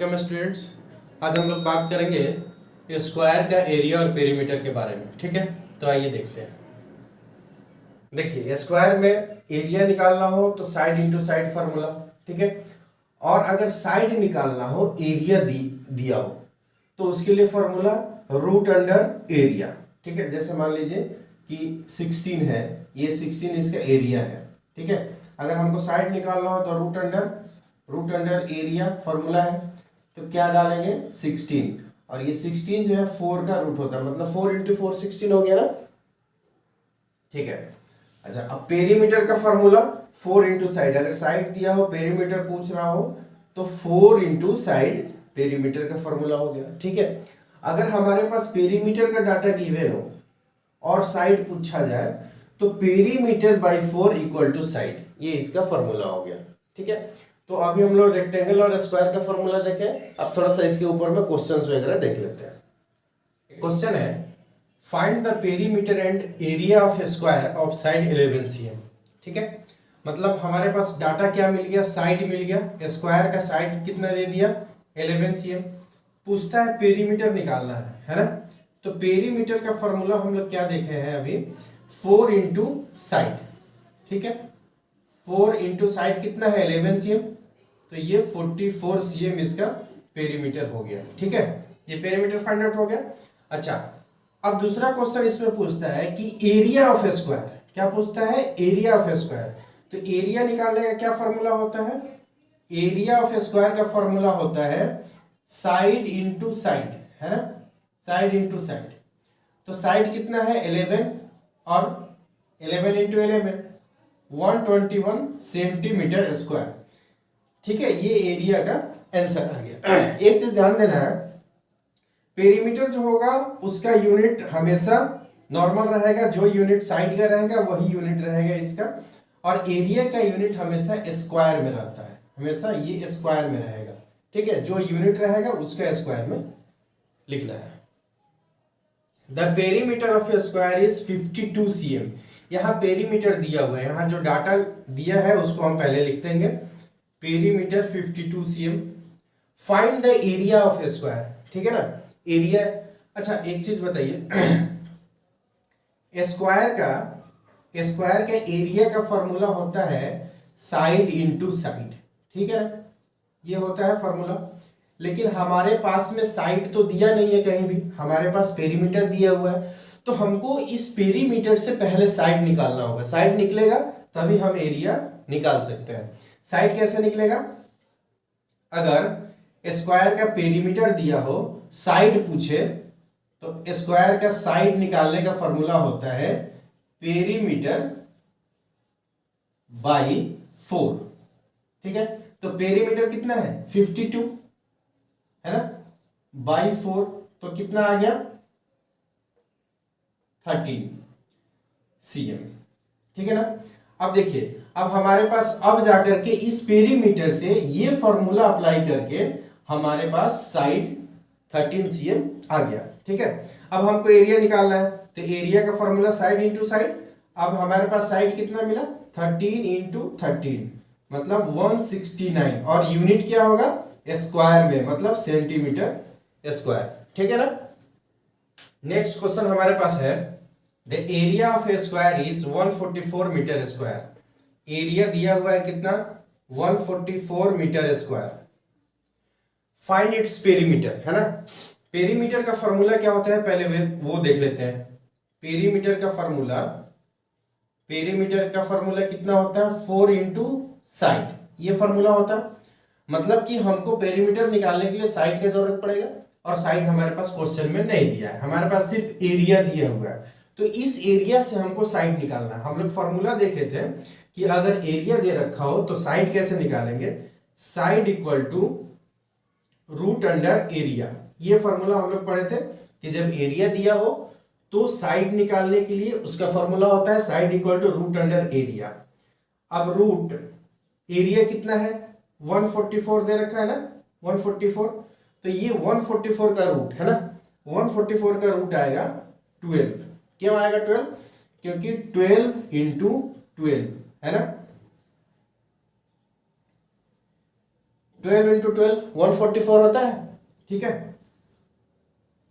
Welcome students. आज हम लोग बात करेंगे स्क्वायर का एरिया और पेरीमीटर के बारे में। ठीक है, तो आइए देखते हैं। देखिए, स्क्वायर में एरिया निकालना हो तो साइड इंटू साइड फार्मूला। ठीक है, और अगर साइड निकालना हो एरिया दिया हो तो उसके लिए फार्मूला रूट अंडर एरिया। ठीक है, जैसे मान लीजिए कि 16 है, ये 16 इसका एरिया है। ठीक है, अगर हमको साइड निकालना हो तो रूट अंडर एरिया फार्मूला है। तो क्या डालेंगे 16, और ये 16 जो है 4 का रूट होता है, मतलब 4 इंटू 4 16 हो गया ना। ठीक है, अच्छा अब पेरीमीटर का फार्मूला 4 इंटू साइड, अगर साइड दिया हो पेरीमीटर पूछ रहा हो तो 4 इंटू साइड पेरीमीटर का फार्मूला हो गया। ठीक है, अगर हमारे पास पेरीमीटर का डाटा गिवन हो और साइड पूछा जाए तो perimeter by 4 equal to side, ये इसका फार्मूला हो गया। ठीक है, तो अभी हम लोग रेक्टेंगल और स्क्वायर का फार्मूला देखें। अब थोड़ा सा इसके ऊपर में क्वेश्चंस वगैरह देख लेते हैं। क्वेश्चन है find the perimeter and area of square of side 11 cm। ठीक है, मतलब हमारे पास डाटा क्या मिल गया, साइड मिल गया। स्क्वायर का साइड कितना दे दिया 11 cm। पूछता है पेरीमीटर निकालना है ना। तो पेरीमीटर का फॉर्मूला हम लोग क्या देखे हैं अभी, 4 इंटू साइड। ठीक है, 4 इंटू साइड कितना है 11 cm, तो ये 44 cm इसका पेरीमीटर हो गया। ठीक है, ये पेरीमीटर फाइंड आउट हो गया। अच्छा, अब दूसरा क्वेश्चन इसमें पूछता है कि एरिया ऑफ स्क्वायर, क्या पूछता है एरिया ऑफ स्क्वायर। तो एरिया निकालने का क्या फॉर्मूला होता है, एरिया ऑफ स्क्वायर का फॉर्मूला होता है साइड इंटू साइड, है ना, साइड इंटू साइड। तो साइड कितना है 11, और 11 इंटू 11 121 सेंटीमीटर स्क्वायर। ठीक है, ये एरिया का आंसर आ गया। एक चीज ध्यान देना है, पेरीमीटर जो होगा उसका यूनिट हमेशा नॉर्मल रहेगा, जो यूनिट साइड का रहेगा वही यूनिट रहेगा इसका, और एरिया का यूनिट हमेशा स्क्वायर में रहता है, हमेशा ये स्क्वायर में रहेगा। ठीक है, जो यूनिट रहेगा उसका स्क्वायर में लिखना है। The perimeter of square is 52 cm। यहाँ पेरीमीटर दिया हुआ है, यहाँ जो डाटा दिया है उसको हम पहले लिख देंगे, perimeter 52 cm। Find the area of square. ठीक है ना, एरिया। अच्छा एक चीज बताइए, स्क्वायर का एरिया का फॉर्मूला होता है साइड इंटू साइड। ठीक है, ये होता है फॉर्मूला। लेकिन हमारे पास में साइड तो दिया नहीं है कहीं भी, हमारे पास पेरीमीटर दिया हुआ है। तो हमको इस पेरीमीटर से पहले साइड निकालना होगा, साइड निकलेगा तभी हम एरिया निकाल सकते हैं। साइड कैसे निकलेगा, अगर स्क्वायर का पेरीमीटर दिया हो साइड पूछे तो स्क्वायर का साइड निकालने का फॉर्मूला होता है पेरीमीटर बाई 4। ठीक है, तो पेरीमीटर कितना है 52 है ना, बाई 4 तो कितना आ गया 13 cm। ठीक है ना, अब देखिए, अब हमारे पास अब जाकर के इस पेरीमीटर से ये फॉर्मूला अप्लाई करके हमारे पास साइड 13 cm आ गया। ठीक है, अब हमको एरिया निकालना है, तो एरिया का फॉर्मूला साइड इंटू साइड। अब हमारे पास साइड कितना मिला 13 इंटू 13, मतलब 169, और यूनिट क्या होगा स्क्वायर में, मतलब सेंटीमीटर स्क्वायर। ठीक है ना। नेक्स्ट क्वेश्चन हमारे पास है the area of a square is 144 metre square. Area दिया हुआ है कितना 144 metre square. Find its perimeter, है ना। पेरीमीटर का फॉर्मूला क्या होता है पहले वो देख लेते हैं। पेरीमीटर का फॉर्मूला कितना होता है 4 इंटू साइड, ये फॉर्मूला होता है। मतलब कि हमको पेरीमीटर निकालने के लिए साइड की जरूरत पड़ेगा, और साइड हमारे पास क्वेश्चन में नहीं दिया है, हमारे पास सिर्फ एरिया दिया हुआ है। तो इस एरिया से हमको साइड निकालना है। हम लोग फॉर्मूला देखे थे कि अगर एरिया दे रखा हो तो साइड कैसे निकालेंगे, side equal to root under area. ये फॉर्मूला हम लोग पढ़े थे कि जब एरिया दिया हो तो साइड निकालने के लिए उसका फॉर्मूला होता है side equal to root under area. अब रूट एरिया कितना है 144 दे रखा है ना, 144, तो ये 144 का रूट है ना, 144 का रूट आएगा 12। क्यों आएगा 12, क्योंकि 12 इंटू 12 है ना, 12 इंटू 12 144 होता है, ठीक है।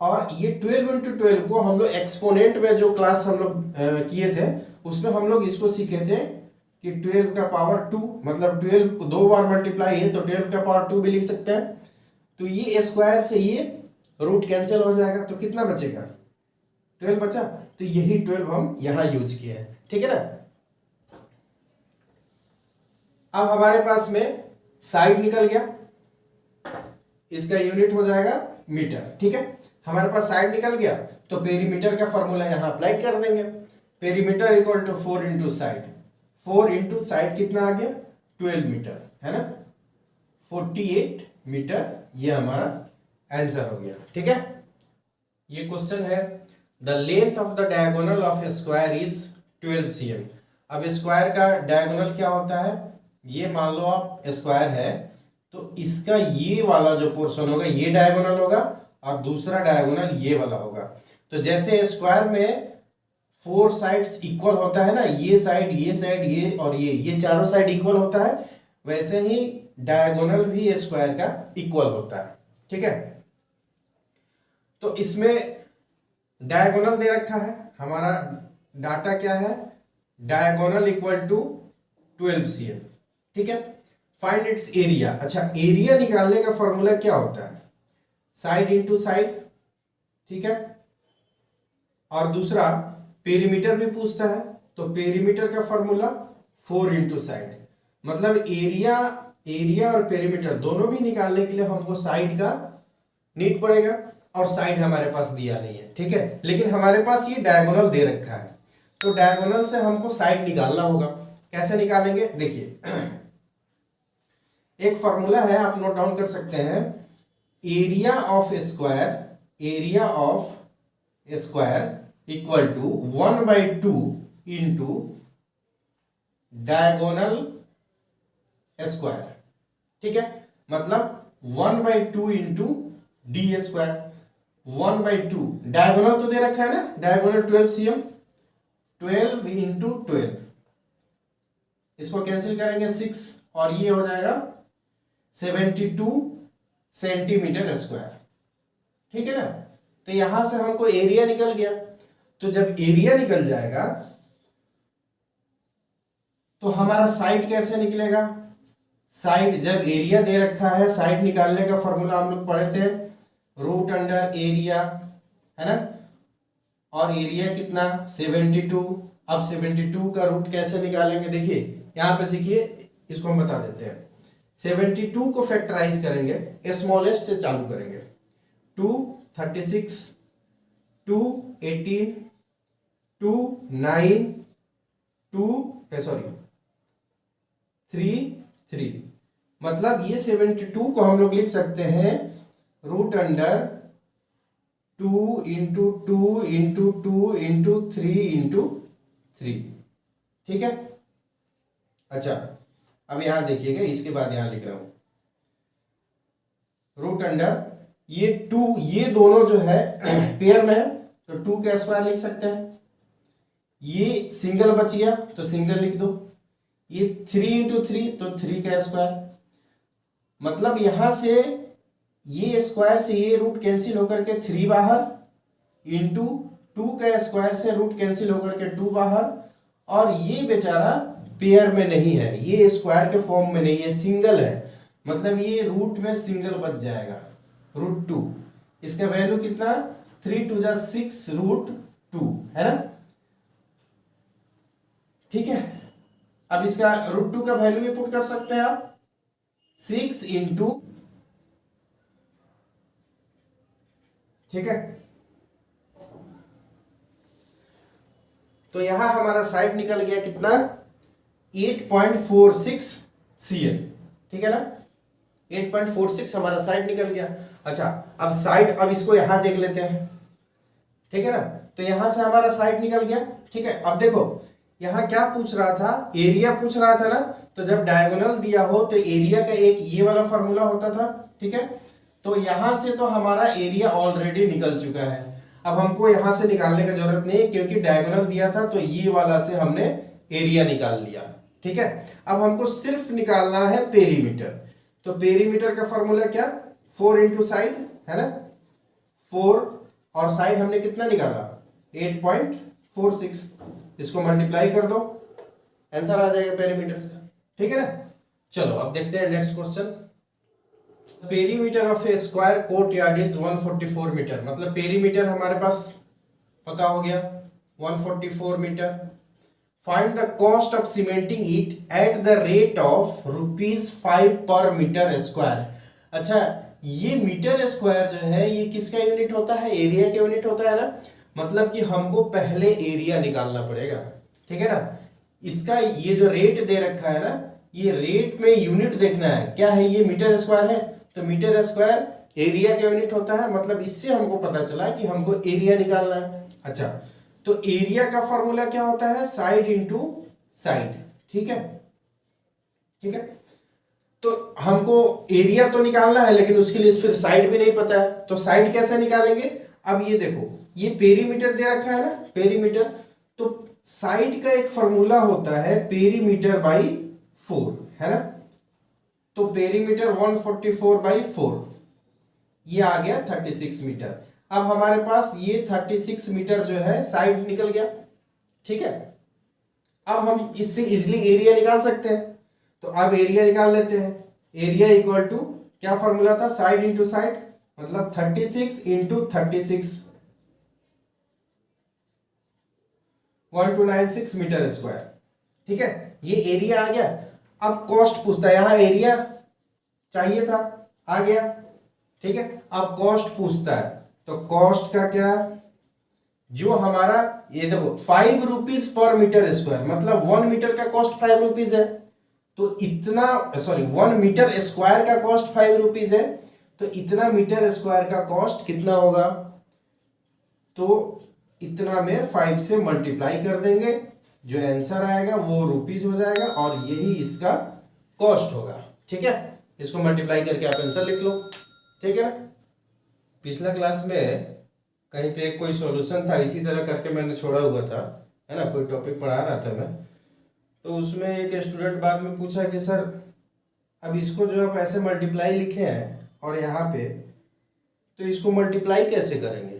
और ये 12 इंटू 12 को हम लोग एक्सपोनेंट में जो क्लास हम लोग किए थे उसमें हम लोग इसको सीखे थे कि 12 का पावर 2, मतलब 12 को 2 बार मल्टीप्लाई है तो 12 का पावर 2 भी लिख सकते हैं। तो ये स्क्वायर से ये रूट कैंसिल हो जाएगा, तो कितना बचेगा, 12 बचा। तो यही 12 हम यहां यूज किए हैं, ठीक है ना। अब हमारे पास में साइड निकल गया, इसका यूनिट हो जाएगा मीटर, ठीक है। हमारे पास साइड निकल गया तो पेरीमीटर का फॉर्मूला यहां अप्लाई कर देंगे। Perimeter equal to 4 into side, 4 into side कितना आ गया, 12 मीटर, है ना, 48 मीटर। ये हमारा आंसर हो गया, ठीक है। ये क्वेश्चन है, the length of the diagonal of a square is 12 cm। अब स्क्वायर का डायगोनल क्या होता है, ये मान लो आप स्क्वायर है तो इसका ये वाला जो पोर्शन होगा ये डायगोनल होगा और दूसरा डायगोनल ये वाला होगा। तो जैसे स्क्वायर में 4 साइड्स इक्वल होता है ना, ये साइड ये साइड ये और ये चारों साइड इक्वल होता है, वैसे ही डायगोनल भी स्क्वायर का इक्वल होता है, ठीक है। तो इसमें डायगोनल दे रखा है, हमारा डाटा क्या है, डायगोनल इक्वल टू 12 cm, ठीक है। Find its area. अच्छा, एरिया निकालने का फॉर्मूला क्या होता है, साइड इंटू साइड, ठीक है। और दूसरा पेरीमीटर भी पूछता है तो पेरीमीटर का फॉर्मूला 4 इंटू साइड, मतलब एरिया और पेरीमीटर दोनों भी निकालने के लिए हमको साइड का नीड पड़ेगा और साइड हमारे पास दिया नहीं है, ठीक है। लेकिन हमारे पास ये डायगोनल दे रखा है तो डायगोनल से हमको साइड निकालना होगा। कैसे निकालेंगे, देखिए एक फॉर्मूला है, आप नोट डाउन कर सकते हैं। Area of square equal to 1/2 into diagonal square, ठीक है। मतलब 1/2 इंटू डी स्क्वायर, 1/2 डायगोनल तो दे रखा है ना, डायगोनल 12 cm, 12 इंटू 12, इसको कैंसिल करेंगे 6 और ये हो जाएगा 72 सेंटीमीटर स्क्वायर, ठीक है ना। तो यहां से हमको एरिया निकल गया। तो जब एरिया निकल जाएगा तो हमारा साइड कैसे निकलेगा, साइड जब एरिया दे रखा है, साइड निकालने का फॉर्मूला हम लोग पढ़े थे, रूट अंडर एरिया, है ना। और एरिया कितना 72। अब 72 का रूट कैसे निकालेंगे, देखिए यहां पे सीखिए, इसको हम बता देते हैं। 72 को फैक्टराइज करेंगे, स्मॉलेस्ट से चालू करेंगे, 2 36, 2 18, 2 9, 3 3, मतलब ये 72 को हम लोग लिख सकते हैं root under 2 into 2 into 2 into 3 into 3, ठीक है। अच्छा, अब यहां देखिएगा, इसके बाद यहां लिख रहा हूं रूट अंडर ये 2, ये दोनों जो है पेयर में है तो 2 का स्क्वायर लिख सकते हैं, ये सिंगल बच गया तो सिंगल लिख दो, ये 3 इंटू 3 तो 3 का स्क्वायर, मतलब यहां से ये स्क्वायर से ये रूट कैंसिल होकर के 3 बाहर, इंटू 2 का स्क्वायर से रूट कैंसिल होकर के 2 बाहर, और ये बेचारा पेयर में नहीं है, ये स्क्वायर के फॉर्म में नहीं है, सिंगल है, मतलब ये रूट में सिंगल बच जाएगा, रूट 2। इसका वैल्यू कितना, 3 2 6 रूट 2, है ना, ठीक है। अब इसका रूट 2 का वैल्यू भी पुट कर सकते हैं आप, 6 इंटू, ठीक है। तो यहां हमारा साइड निकल गया कितना, 8.46 cm, ठीक है ना, 8.46 हमारा साइड निकल गया। अच्छा, अब साइड, अब इसको यहां देख लेते हैं, ठीक है ना। तो यहां से हमारा साइड निकल गया, ठीक है। अब देखो यहां क्या पूछ रहा था, एरिया पूछ रहा था ना, तो जब डायगोनल दिया हो तो एरिया का एक ये वाला फॉर्मूला होता था, ठीक है। तो यहां से तो हमारा एरिया ऑलरेडी निकल चुका है, अब हमको यहां से निकालने की जरूरत नहीं है क्योंकि डायगोनल दिया था तो ये वाला से हमने एरिया निकाल लिया, ठीक है। अब हमको सिर्फ निकालना है पेरीमीटर, तो पेरीमीटर का फॉर्मूला क्या, 4 इंटू साइड है ना, 4 और साइड हमने कितना निकाला 8.46, इसको मल्टीप्लाई कर दो, आंसर आ जाएगा पेरीमीटर से, ठीक है ना। चलो अब देखते हैं next question. Perimeter of a square courtyard is 144 metre, मतलब पेरीमीटर हमारे पास पता हो गया 144 metre. Find the cost of cementing it at the rate of ₹5 per metre square. अच्छा, ये मीटर स्क्वायर जो है ये किसका यूनिट होता है, एरिया का यूनिट होता है ना, मतलब कि हमको पहले एरिया निकालना पड़ेगा, ठीक है ना। इसका ये जो रेट दे रखा है ना, ये रेट में यूनिट देखना है, क्या है ये मीटर स्क्वायर है, तो मीटर स्क्वायर एरिया का यूनिट होता है, मतलब इससे हमको पता चला कि हमको एरिया निकालना है। अच्छा, तो एरिया का फॉर्मूला क्या होता है, साइड इंटू साइड, ठीक है, ठीक है। तो हमको एरिया तो निकालना है, लेकिन उसके लिए फिर साइड भी नहीं पता है, तो साइड कैसे निकालेंगे। अब ये देखो, ये पेरीमीटर दे रखा है ना, पेरीमीटर, तो साइड का एक फॉर्मूला होता है पेरीमीटर बाई 4, है ना। तो पेरीमीटर 144/4, ये आ गया 36 मीटर। अब हमारे पास ये 36 मीटर जो है साइड निकल गया, ठीक है। अब हम इससे इजिली एरिया निकाल सकते हैं, तो अब एरिया निकाल लेते हैं। एरिया इक्वल टू क्या फॉर्मूला था, साइड इंटू साइड, मतलब 36 इंटू 36, 1296 मीटर स्क्वायर, ठीक है। ये एरिया आ गया। अब कॉस्ट पूछता है, यहां एरिया चाहिए था, आ गया, ठीक है। अब कॉस्ट पूछता है, तो कॉस्ट का क्या, जो हमारा ये देखो ₹5 पर मीटर स्क्वायर, मतलब 1 मीटर का कॉस्ट ₹5 है, तो इतना, सॉरी 1 मीटर स्क्वायर का कॉस्ट ₹5 है, तो इतना मीटर स्क्वायर का कॉस्ट कितना होगा, तो इतना में 5 से मल्टीप्लाई कर देंगे, जो आंसर आएगा वो रुपीज हो जाएगा, और यही इसका कॉस्ट होगा, ठीक है। इसको मल्टीप्लाई करके आप आंसर लिख लो, ठीक है ना। पिछला क्लास में कहीं पे कोई सॉल्यूशन था, इसी तरह करके मैंने छोड़ा हुआ था, है ना, कोई टॉपिक पढ़ा रहा था मैं, तो उसमें एक स्टूडेंट बाद में पूछा कि सर अब इसको जो आप ऐसे मल्टीप्लाई लिखे हैं और यहाँ पे, तो इसको मल्टीप्लाई कैसे करेंगे।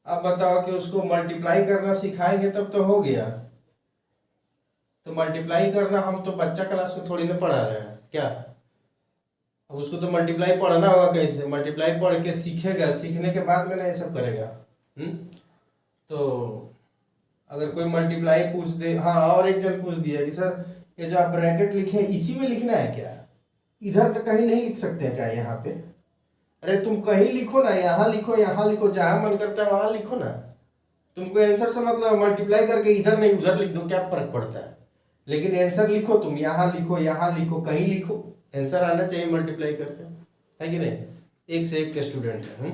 अब बताओ कि उसको मल्टीप्लाई करना सिखाएंगे तब तो हो गया, तो मल्टीप्लाई करना हम तो बच्चा क्लास में थोड़ी ना पढ़ा रहे हैं क्या, अब उसको तो मल्टीप्लाई पढ़ना होगा कहीं से, मल्टीप्लाई पढ़ के सीखेगा, सीखने के बाद में ना ये सब करेगा। तो अगर कोई मल्टीप्लाई पूछ दे, हाँ और एक जन पूछ दिया कि सर ये जो आप ब्रैकेट लिखे इसी में लिखना है क्या, इधर तो कहीं नहीं लिख सकते हैं क्या यहाँ पे, अरे तुम कहीं लिखो ना, यहाँ लिखो, यहाँ लिखो, जहां मन करता है वहां लिखो ना, तुमको आंसर से मतलब मल्टीप्लाई करके इधर नहीं उधर लिख दो, क्या फर्क पड़ता है, लेकिन आंसर लिखो, तुम यहाँ लिखो, यहाँ लिखो, कहीं लिखो, आंसर आना चाहिए मल्टीप्लाई करके, है कि नहीं। एक से एक स्टूडेंट है।